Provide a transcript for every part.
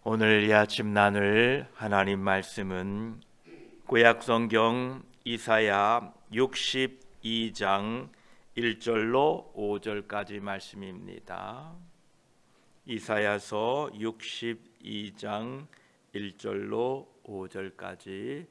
오늘 이 아침 나눌 하나님 말씀은 구약성경 이사야 62장 1절로 5절까지 말씀입니다. 이사야서 62장 1절로 5절까지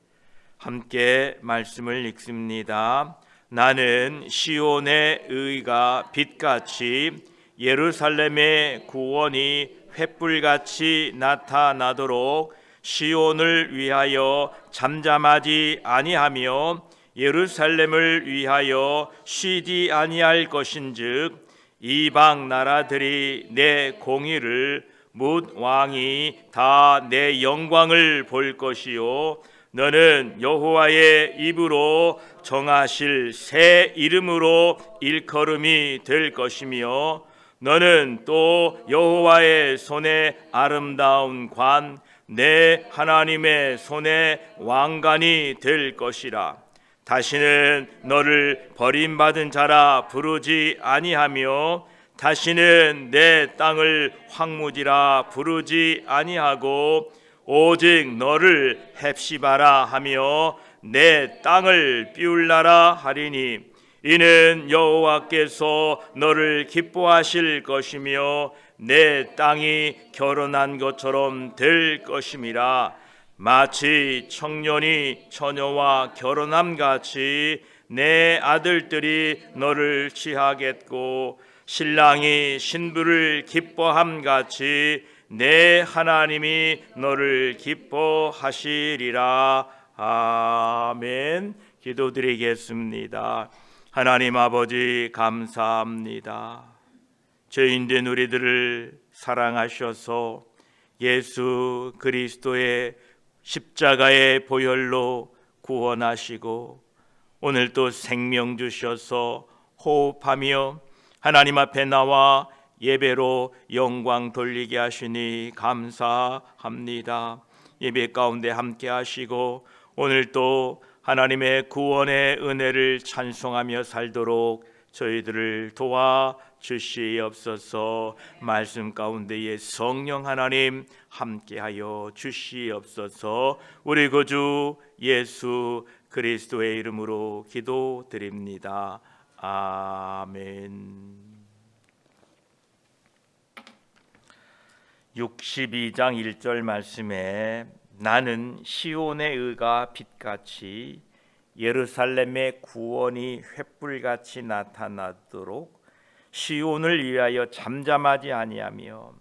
함께 말씀을 읽습니다. 나는 시온의 의가 빛같이 예루살렘의 구원이 횃불같이 나타나도록 시온을 위하여 잠잠하지 아니하며 예루살렘을 위하여 쉬지 아니할 것인즉 이방 나라들이 내 공의를 뭇 왕이 다 내 영광을 볼 것이요 너는 여호와의 입으로 정하실 새 이름으로 일컬음이 될 것이며 너는 또 여호와의 손에 아름다운 관 내 하나님의 손에 왕관이 될 것이라. 다시는 너를 버림받은 자라 부르지 아니하며 다시는 내 땅을 황무지라 부르지 아니하고 오직 너를 헵시바라 하며 내 땅을 삐울라라 하리니 이는 여호와께서 너를 기뻐하실 것이며 내 땅이 결혼한 것처럼 될 것임이라. 마치 청년이 처녀와 결혼함같이 내 아들들이 너를 취하겠고 신랑이 신부를 기뻐함같이 내 하나님이 너를 기뻐하시리라. 아멘. 기도드리겠습니다. 하나님 아버지 감사합니다. 죄인된 우리들을 사랑하셔서 예수 그리스도의 십자가의 보혈로 구원하시고 오늘 또 생명 주셔서 호흡하며 하나님 앞에 나와 예배로 영광 돌리게 하시니 감사합니다. 예배 가운데 함께 하시고 오늘 또 하나님의 구원의 은혜를 찬송하며 살도록 저희들을 도와주시옵소서. 말씀 가운데에 성령 하나님 함께하여 주시옵소서. 우리 구주 예수 그리스도의 이름으로 기도드립니다. 아멘. 62장 1절 말씀에 나는 시온의 의가 빛같이 예루살렘의 구원이 횃불같이 나타나도록 시온을 위하여 잠잠하지 아니하며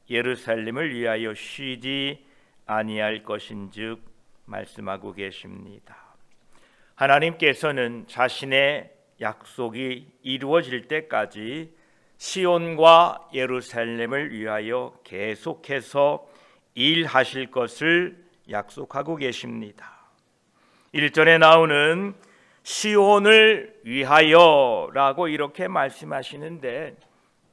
예루살렘을 위하여 쉬지 아니할 것인즉 말씀하고 계십니다. 하나님께서는 자신의 약속이 이루어질 때까지 시온과 예루살렘을 위하여 계속해서 일하실 것을 약속하고 계십니다. 1절에 나오는 시온을 위하여라고 이렇게 말씀하시는데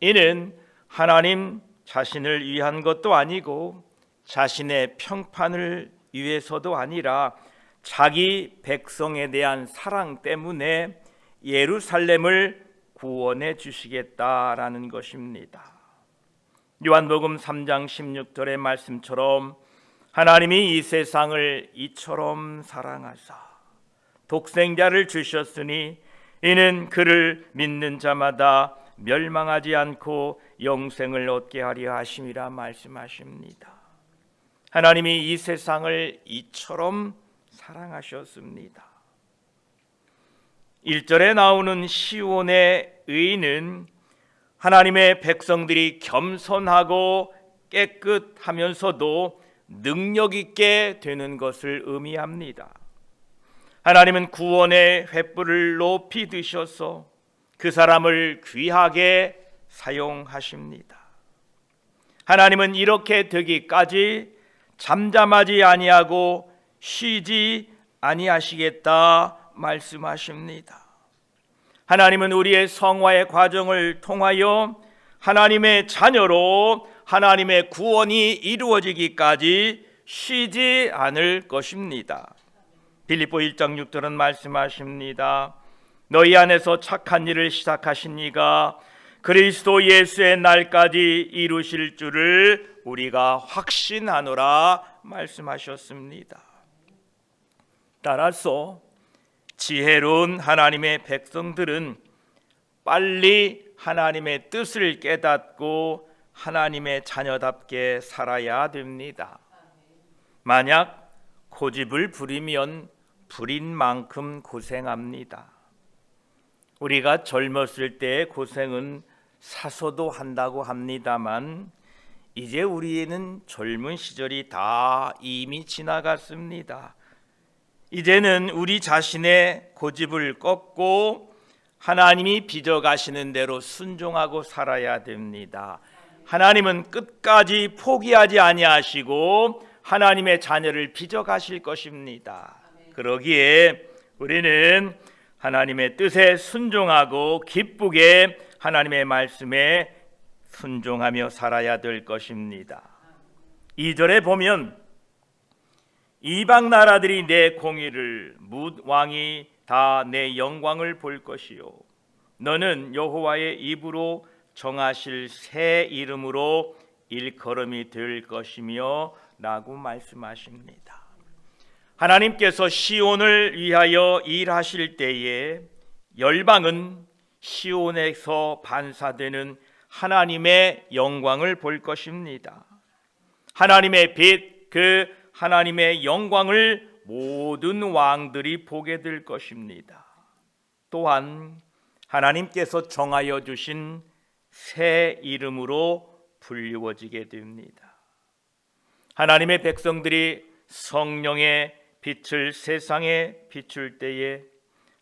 이는 하나님 자신을 위한 것도 아니고 자신의 평판을 위해서도 아니라 자기 백성에 대한 사랑 때문에 예루살렘을 구원해 주시겠다라는 것입니다. 요한복음 3장 16절의 말씀처럼 하나님이 이 세상을 이처럼 사랑하사 독생자를 주셨으니 이는 그를 믿는 자마다 멸망하지 않고 영생을 얻게 하려 하심이라 말씀하십니다. 하나님이 이 세상을 이처럼 사랑하셨습니다. 1절에 나오는 시온의 의는 하나님의 백성들이 겸손하고 깨끗하면서도 능력 있게 되는 것을 의미합니다. 하나님은 구원의 횃불을 높이 드셔서 그 사람을 귀하게 사용하십니다. 하나님은 이렇게 되기까지 잠잠하지 아니하고 쉬지 아니하시겠다 말씀하십니다. 하나님은 우리의 성화의 과정을 통하여 하나님의 자녀로 하나님의 구원이 이루어지기까지 쉬지 않을 것입니다. 빌립보 1장 6절은 말씀하십니다. 너희 안에서 착한 일을 시작하신 이가 그리스도 예수의 날까지 이루실 줄을 우리가 확신하노라 말씀하셨습니다. 따라서 지혜로운 하나님의 백성들은 빨리 하나님의 뜻을 깨닫고 하나님의 자녀답게 살아야 됩니다. 만약 고집을 부리면 부린 만큼 고생합니다. 우리가 젊었을 때의 고생은 사서도 한다고 합니다만 이제 우리는 젊은 시절이 다 이미 지나갔습니다. 이제는 우리 자신의 고집을 꺾고 하나님이 빚어가시는 대로 순종하고 살아야 됩니다. 하나님은 끝까지 포기하지 아니하시고 하나님의 자녀를 빚어가실 것입니다. 그러기에 우리는 하나님의 뜻에 순종하고 기쁘게 하나님의 말씀에 순종하며 살아야 될 것입니다. 2절에 보면 이방 나라들이 내 공의를 뭇 왕이 다 내 영광을 볼 것이요 너는 여호와의 입으로 정하실 새 이름으로 일컬음이 될 것이며 라고 말씀하십니다. 하나님께서 시온을 위하여 일하실 때에 열방은 시온에서 반사되는 하나님의 영광을 볼 것입니다. 하나님의 빛, 그 하나님의 영광을 모든 왕들이 보게 될 것입니다. 또한 하나님께서 정하여 주신 새 이름으로 불리워지게 됩니다. 하나님의 백성들이 성령의 빛을 세상에 비출 때에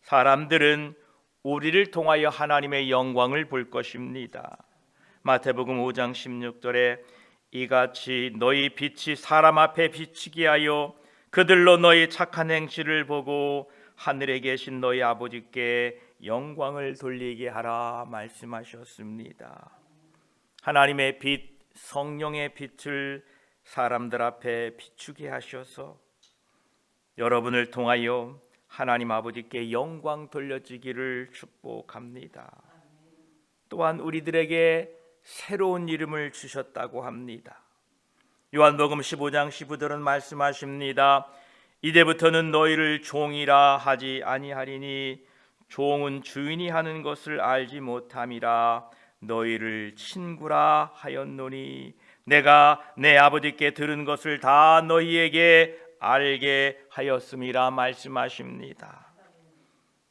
사람들은 우리를 통하여 하나님의 영광을 볼 것입니다. 마태복음 5장 16절에 이같이 너희 빛이 사람 앞에 비치게 하여 그들로 너희 착한 행실을 보고 하늘에 계신 너희 아버지께 영광을 돌리게 하라 말씀하셨습니다. 하나님의 빛, 성령의 빛을 사람들 앞에 비추게 하셔서 여러분을 통하여 하나님 아버지께 영광 돌려지기를 축복합니다. 또한 우리들에게 새로운 이름을 주셨다고 합니다. 요한복음 15장 15절은 말씀하십니다. 이제부터는 너희를 종이라 하지 아니하리니 종은 주인이 하는 것을 알지 못함이라 너희를 친구라 하였노니 내가 내 아버지께 들은 것을 다 너희에게 알게 하였음이라 말씀하십니다.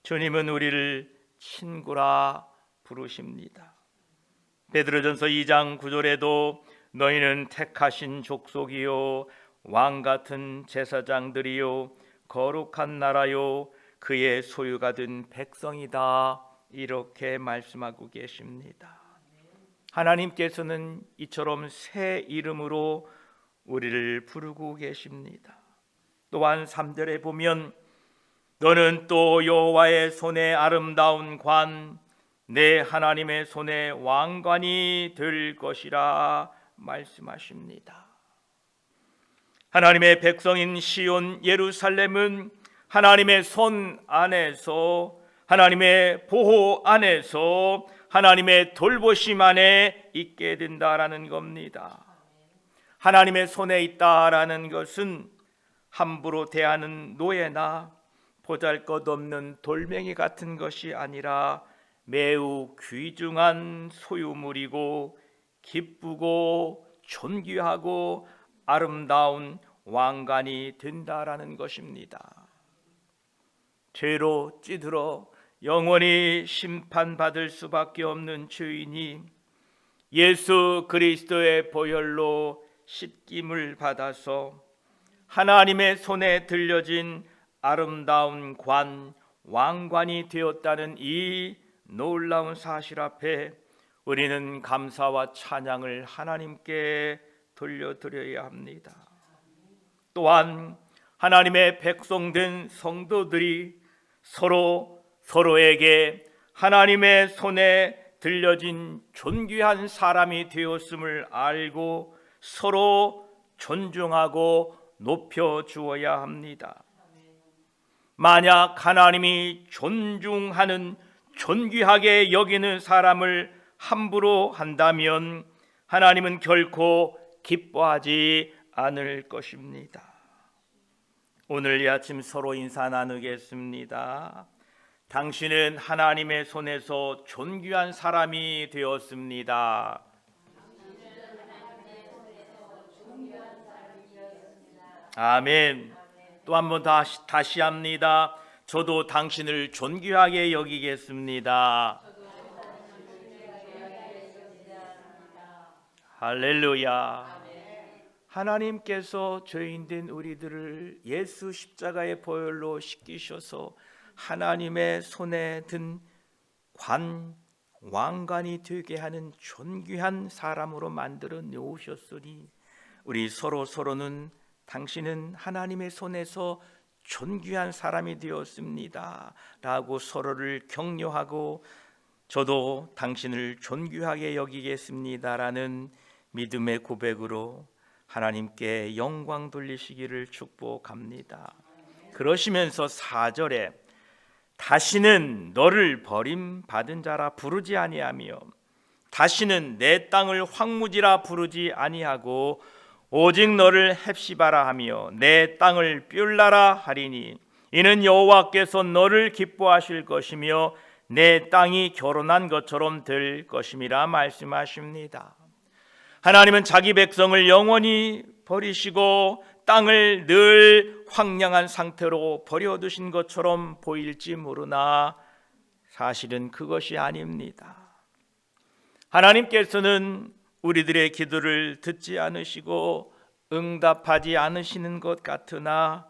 주님은 우리를 친구라 부르십니다. 베드로전서 2장 9절에도 너희는 택하신 족속이요 왕 같은 제사장들이요 거룩한 나라요 그의 소유가 된 백성이다 이렇게 말씀하고 계십니다. 하나님께서는 이처럼 새 이름으로 우리를 부르고 계십니다. 또한 3절에 보면 너는 또 여호와의 손에 아름다운 관 내 하나님의 손에 왕관이 될 것이라 말씀하십니다. 하나님의 백성인 시온 예루살렘은 하나님의 손 안에서 하나님의 보호 안에서 하나님의 돌보심 안에 있게 된다라는 겁니다. 하나님의 손에 있다라는 것은 함부로 대하는 노예나 보잘것없는 돌멩이 같은 것이 아니라 매우 귀중한 소유물이고 기쁘고 존귀하고 아름다운 왕관이 된다라는 것입니다. 죄로 찌들어 영원히 심판받을 수밖에 없는 죄인이 예수 그리스도의 보혈로 씻김을 받아서 하나님의 손에 들려진 아름다운 관, 왕관이 되었다는 이 놀라운 사실 앞에 우리는 감사와 찬양을 하나님께 돌려드려야 합니다. 또한 하나님의 백성된 성도들이 서로에게 하나님의 손에 들려진 존귀한 사람이 되었음을 알고 서로 존중하고 높여 주어야 합니다. 만약 하나님이 존중하는 존귀하게 여기는 사람을 함부로 한다면 하나님은 결코 기뻐하지 않을 것입니다. 오늘 이 아침 서로 인사 나누겠습니다. 당신은 하나님의 손에서 존귀한 사람이 되었습니다. 아멘. 또 한 번 다시 합니다. 저도 당신을 존귀하게 여기겠습니다. 할렐루야. 하나님께서 죄인된 우리들을 예수 십자가의 보혈로 씻기셔서 하나님의 손에 든 왕관이 되게 하는 존귀한 사람으로 만들어 놓으셨으니 우리 서로는 당신은 하나님의 손에서 존귀한 사람이 되었습니다 라고 서로를 격려하고 저도 당신을 존귀하게 여기겠습니다 라는 믿음의 고백으로 하나님께 영광 돌리시기를 축복합니다. 그러시면서 4절에 다시는 너를 버림받은 자라 부르지 아니하며 다시는 내 땅을 황무지라 부르지 아니하고 오직 너를 헵시바라 하며 내 땅을 뷸라라 하리니 이는 여호와께서 너를 기뻐하실 것이며 내 땅이 결혼한 것처럼 될 것임이라 말씀하십니다. 하나님은 자기 백성을 영원히 버리시고 땅을 늘 황량한 상태로 버려두신 것처럼 보일지 모르나 사실은 그것이 아닙니다. 하나님께서는 우리들의 기도를 듣지 않으시고 응답하지 않으시는 것 같으나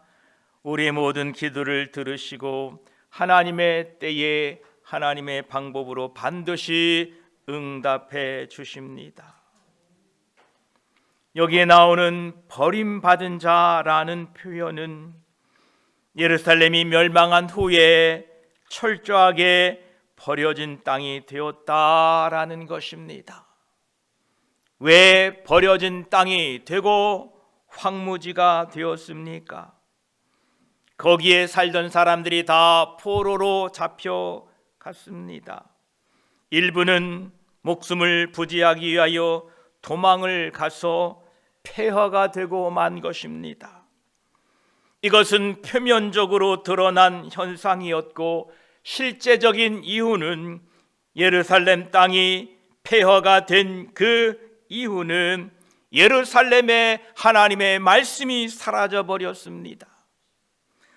우리의 모든 기도를 들으시고 하나님의 때에 하나님의 방법으로 반드시 응답해 주십니다. 여기에 나오는 버림받은 자라는 표현은 예루살렘이 멸망한 후에 철저하게 버려진 땅이 되었다라는 것입니다. 왜 버려진 땅이 되고 황무지가 되었습니까? 거기에 살던 사람들이 다 포로로 잡혀갔습니다. 일부는 목숨을 부지하기 위하여 도망을 가서 폐허가 되고 만 것입니다. 이것은 표면적으로 드러난 현상이었고 실제적인 이유는 예루살렘 땅이 폐허가 된 그 이유는 예루살렘에 하나님의 말씀이 사라져 버렸습니다.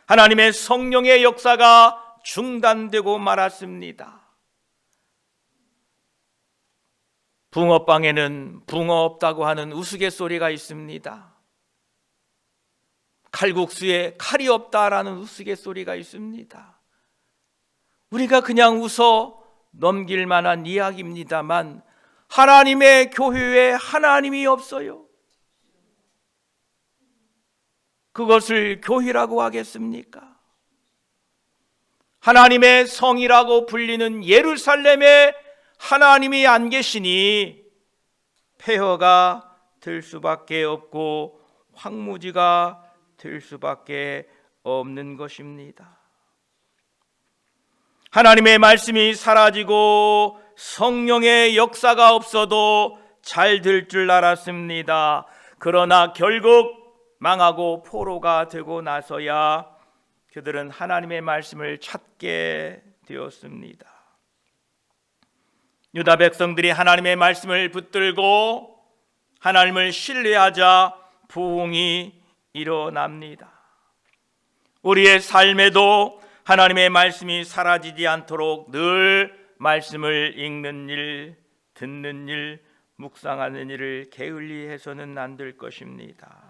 하나님의 성령의 역사가 중단되고 말았습니다. 붕어빵에는 붕어 없다고 하는 우스갯소리가 있습니다. 칼국수에 칼이 없다라는 우스갯소리가 있습니다. 우리가 그냥 웃어 넘길 만한 이야기입니다만 하나님의 교회에 하나님이 없어요. 그것을 교회라고 하겠습니까? 하나님의 성이라고 불리는 예루살렘에 하나님이 안 계시니 폐허가 될 수밖에 없고 황무지가 될 수밖에 없는 것입니다. 하나님의 말씀이 사라지고 성령의 역사가 없어도 잘 될 줄 알았습니다. 그러나 결국 망하고 포로가 되고 나서야 그들은 하나님의 말씀을 찾게 되었습니다. 유다 백성들이 하나님의 말씀을 붙들고 하나님을 신뢰하자 부흥이 일어납니다. 우리의 삶에도 하나님의 말씀이 사라지지 않도록 늘 말씀을 읽는 일, 듣는 일, 묵상하는 일을 게을리해서는 안 될 것입니다.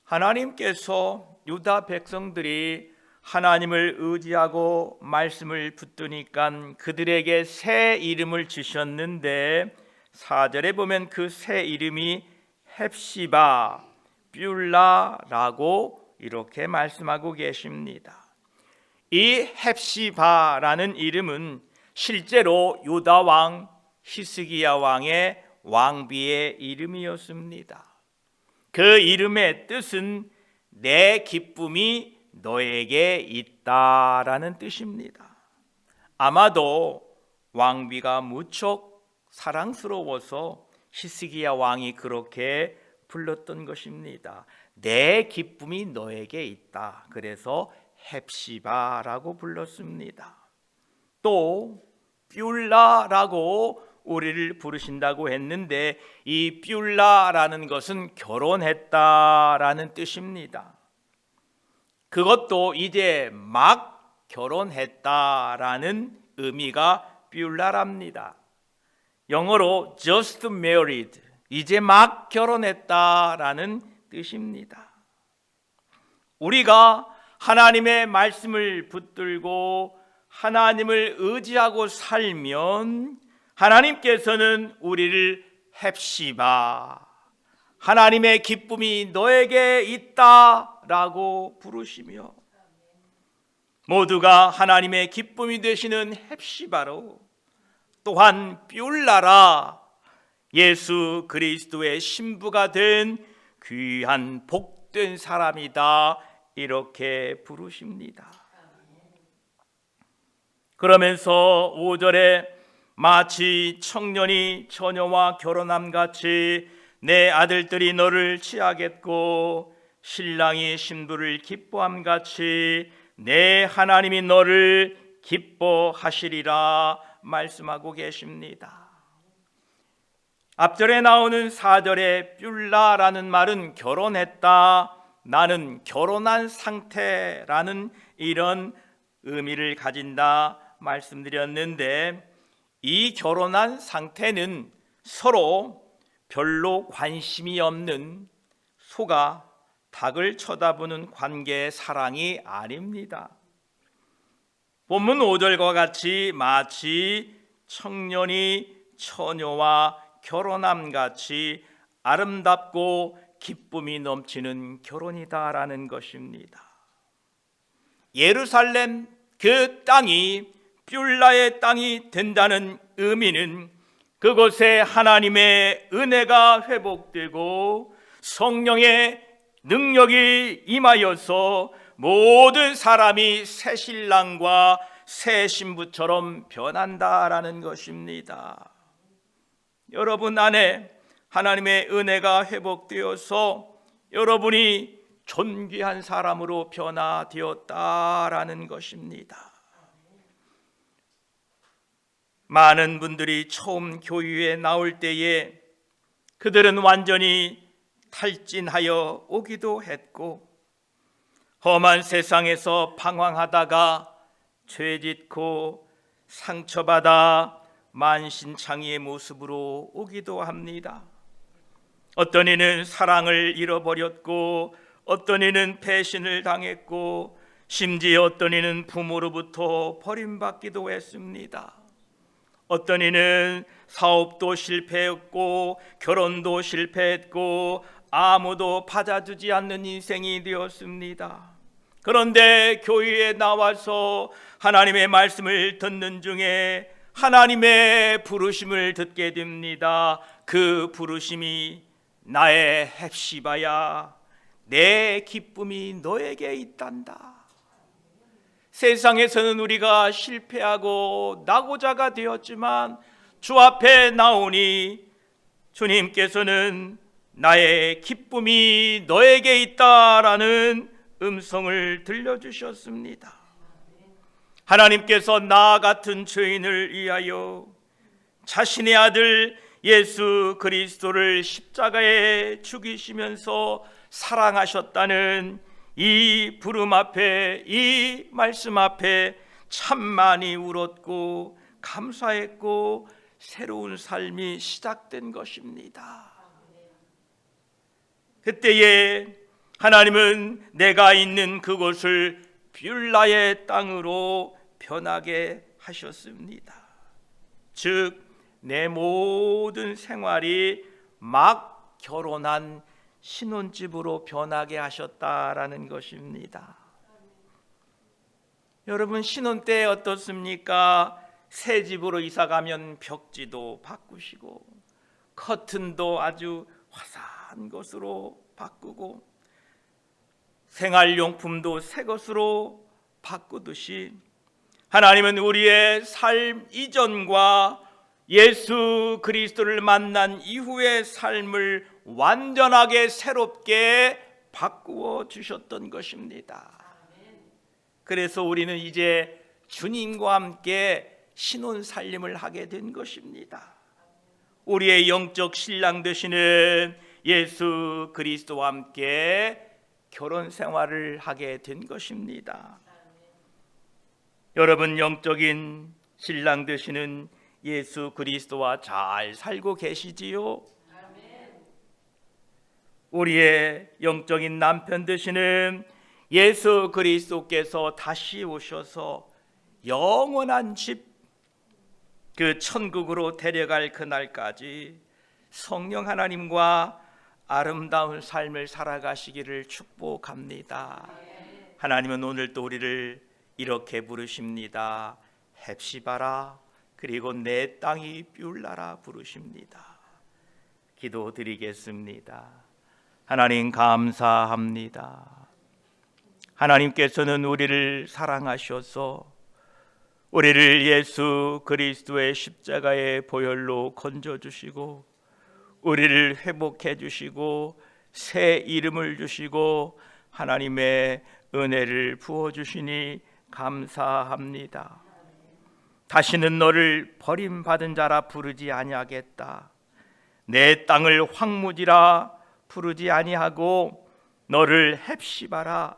하나님께서 유다 백성들이 하나님을 의지하고 말씀을 붙드니까 그들에게 새 이름을 주셨는데 4절에 보면 그 새 이름이 헵시바, 뷸라라고 이렇게 말씀하고 계십니다. 이 헵시바라는 이름은 실제로 유다 왕 히스기야 왕의 왕비의 이름이었습니다. 그 이름의 뜻은 내 기쁨이 너에게 있다라는 뜻입니다. 아마도 왕비가 무척 사랑스러워서 히스기야 왕이 그렇게 불렀던 것입니다. 내 기쁨이 너에게 있다. 그래서 헵시바라고 불렀습니다. 또 뷸라라고 우리를 부르신다고 했는데, 이 뷸라라는 것은 결혼했다라는 뜻입니다. 그것도 이제 막 결혼했다라는 의미가 뷸라랍니다. 영어로 just married, 이제 막 결혼했다라는 뜻입니다. 우리가 하나님의 말씀을 붙들고 하나님을 의지하고 살면 하나님께서는 우리를 헵시바, 하나님의 기쁨이 너에게 있다라고 부르시며, 모두가 하나님의 기쁨이 되시는 헵시바로, 또한 뷸라라, 예수 그리스도의 신부가 된 귀한 복된 사람이다, 이렇게 부르십니다. 그러면서 5절에 마치 청년이 처녀와 결혼함같이 내 아들들이 너를 취하겠고 신랑이 신부를 기뻐함같이 내 하나님이 너를 기뻐하시리라 말씀하고 계십니다. 앞절에 나오는 4절에 뷸라라는 말은 결혼했다, 나는 결혼한 상태라는 이런 의미를 가진다 말씀드렸는데, 이 결혼한 상태는 서로 별로 관심이 없는 소가 닭을 쳐다보는 관계의 사랑이 아닙니다. 본문 5절과 같이 마치 청년이 처녀와 결혼함같이 아름답고 기쁨이 넘치는 결혼이다라는 것입니다. 예루살렘 그 땅이 뷸라의 땅이 된다는 의미는 그곳에 하나님의 은혜가 회복되고 성령의 능력이 임하여서 모든 사람이 새 신랑과 새 신부처럼 변한다라는 것입니다. 여러분 안에 하나님의 은혜가 회복되어서 여러분이 존귀한 사람으로 변화되었다라는 것입니다. 많은 분들이 처음 교회에 나올 때에 그들은 완전히 탈진하여 오기도 했고, 험한 세상에서 방황하다가 죄짓고 상처받아 만신창이의 모습으로 오기도 합니다. 어떤 이는 사랑을 잃어버렸고, 어떤 이는 배신을 당했고, 심지어 어떤 이는 부모로부터 버림받기도 했습니다. 어떤 이는 사업도 실패했고 결혼도 실패했고 아무도 받아주지 않는 인생이 되었습니다. 그런데 교회에 나와서 하나님의 말씀을 듣는 중에 하나님의 부르심을 듣게 됩니다. 그 부르심이 나의 헵시바야, 내 기쁨이 너에게 있단다. 세상에서는 우리가 실패하고 낙오자가 되었지만 주 앞에 나오니 주님께서는 나의 기쁨이 너에게 있다라는 음성을 들려주셨습니다. 하나님께서 나 같은 죄인을 위하여 자신의 아들 예수 그리스도를 십자가에 죽이시면서 사랑하셨다는 이 부름 앞에, 이 말씀 앞에 참 많이 울었고 감사했고 새로운 삶이 시작된 것입니다. 그때에 하나님은 내가 있는 그곳을 뷸라의 땅으로 변하게 하셨습니다. 즉 내 모든 생활이 막 결혼한 신혼집으로 변하게 하셨다라는 것입니다. 여러분 신혼 때 어떻습니까? 새 집으로 이사 가면 벽지도 바꾸시고 커튼도 아주 화사한 것으로 바꾸고 생활용품도 새 것으로 바꾸듯이 하나님은 우리의 삶 이전과 예수 그리스도를 만난 이후의 삶을 완전하게 새롭게 바꾸어 주셨던 것입니다. 그래서 우리는 이제 주님과 함께 신혼 살림을 하게 된 것입니다. 우리의 영적 신랑 되시는 예수 그리스도와 함께 결혼 생활을 하게 된 것입니다. 여러분, 영적인 신랑 되시는 예수 그리스도와 잘 살고 계시지요? 우리의 영적인 남편 되시는 예수 그리스도께서 다시 오셔서 영원한 집, 그 천국으로 데려갈 그날까지 성령 하나님과 아름다운 삶을 살아가시기를 축복합니다. 하나님은 오늘 또 우리를 이렇게 부르십니다. 헵시바라, 그리고 내 땅이 뷸라라 부르십니다. 기도드리겠습니다. 하나님 감사합니다. 하나님께서는 우리를 사랑하셔서 우리를 예수 그리스도의 십자가의 보혈로 건져주시고 우리를 회복해 주시고 새 이름을 주시고 하나님의 은혜를 부어주시니 감사합니다. 다시는 너를 버림받은 자라 부르지 아니하겠다. 내 땅을 황무지라 부르지 아니하고 너를 헵시바라,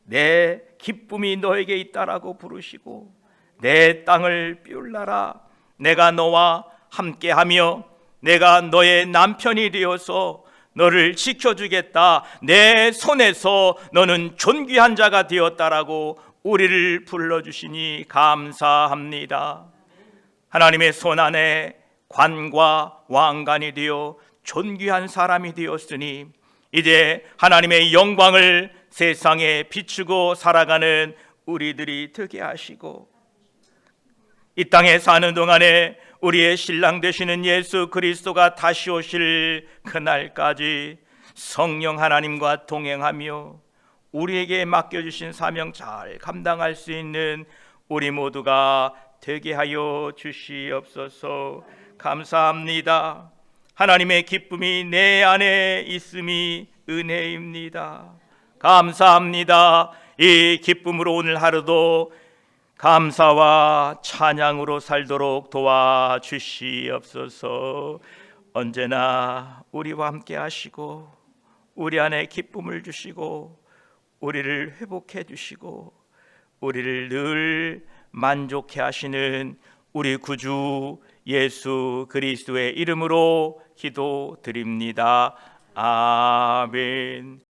내 기쁨이 너에게 있다라고 부르시고 내 땅을 뷸라라, 내가 너와 함께하며 내가 너의 남편이 되어서 너를 지켜주겠다, 내 손에서 너는 존귀한 자가 되었다라고 우리를 불러주시니 감사합니다. 하나님의 손 안에 관과 왕관이 되어 존귀한 사람이 되었으니 이제 하나님의 영광을 세상에 비추고 살아가는 우리들이 되게 하시고 이 땅에 사는 동안에 우리의 신랑 되시는 예수 그리스도가 다시 오실 그날까지 성령 하나님과 동행하며 우리에게 맡겨주신 사명 잘 감당할 수 있는 우리 모두가 되게 하여 주시옵소서. 감사합니다. 하나님의 기쁨이 내 안에 있음이 은혜입니다. 감사합니다. 이 기쁨으로 오늘 하루도 감사와 찬양으로 살도록 도와주시옵소서. 언제나 우리와 함께 하시고 우리 안에 기쁨을 주시고 우리를 회복해 주시고 우리를 늘 만족해 하시는 우리 구주 예수 그리스도의 이름으로 기도드립니다. 아멘.